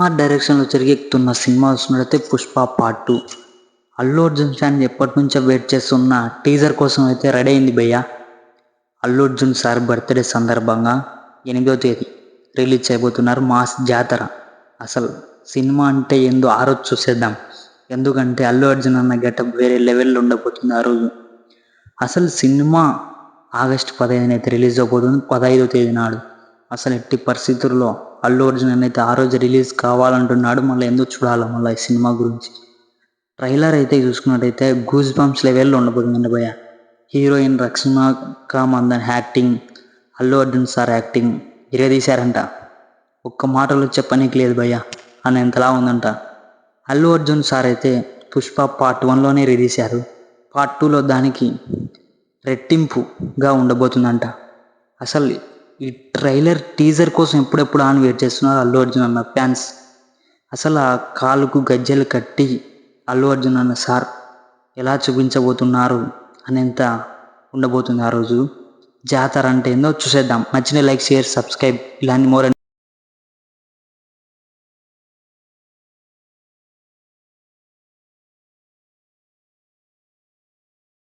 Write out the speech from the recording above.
ఆ డైరెక్షన్లో తిరిగెక్కుతున్న సినిమా వస్తున్నట్టయితే పుష్ప పార్ట్ 2. అల్లు అర్జున్ ఫ్యాన్ ఎప్పటి నుంచో వెయిట్ చేస్తున్న టీజర్ కోసం అయితే రెడీ అయింది భయ్య. అల్లు అర్జున్ సార్ బర్త్డే సందర్భంగా 8వ తేదీ రిలీజ్ చేయబోతున్నారు మాస్ జాతర. అసలు సినిమా అంటే ఏందో ఆ రోజు చూసేద్దాం. ఎందుకంటే అల్లు అర్జున్ అన్న గెటప్ వేరే లెవెల్లో ఉండబోతుంది ఆ రోజు. అసలు సినిమా ఆగస్టు 15 అయితే రిలీజ్ అవబోతుంది, 15వ తేదీ నాడు. అసలు ఎట్టి పరిస్థితుల్లో అల్లు అర్జున్ అయితే ఆ రోజు రిలీజ్ కావాలంటున్నాడు. మళ్ళీ ఎందుకు చూడాలి మళ్ళీ ఈ సినిమా గురించి. ట్రైలర్ అయితే చూసుకున్నట్టయితే గూస్ బంప్స్ లెవెల్లో ఉండబోతుందండి భయ్య. Heroine Rashmika Mandanna acting, Allu Arjun sir acting ఇరగదీశారంట. ఒక్క మాటలో చెప్పనీకి లేదు భయ్య అనేంతలా ఉందంట. అల్లు అర్జున్ సార్ అయితే పుష్ప పార్ట్ 1లోనే రిలీజారు. పార్ట్ 2లో దానికి రెట్టింపుగా ఉండబోతుందంట. అసలు ఈ ట్రైలర్ టీజర్ కోసం ఎప్పుడెప్పుడు అని వెయిట్ చేస్తున్నారు అల్లు అర్జున్ అన్న ఫ్యాన్స్. అసలు ఆ కాలుకు గజ్జెలు కట్టి అల్లు అర్జున్ అన్న సార్ ఎలా చూపించబోతున్నారు అనేంత ఉండబోతుంది ఆ రోజు. జాతర అంటే ఏందో చూసేద్దాం. నచ్చిన లైక్, షేర్, సబ్స్క్రైబ్ ఇలాంటి మోర్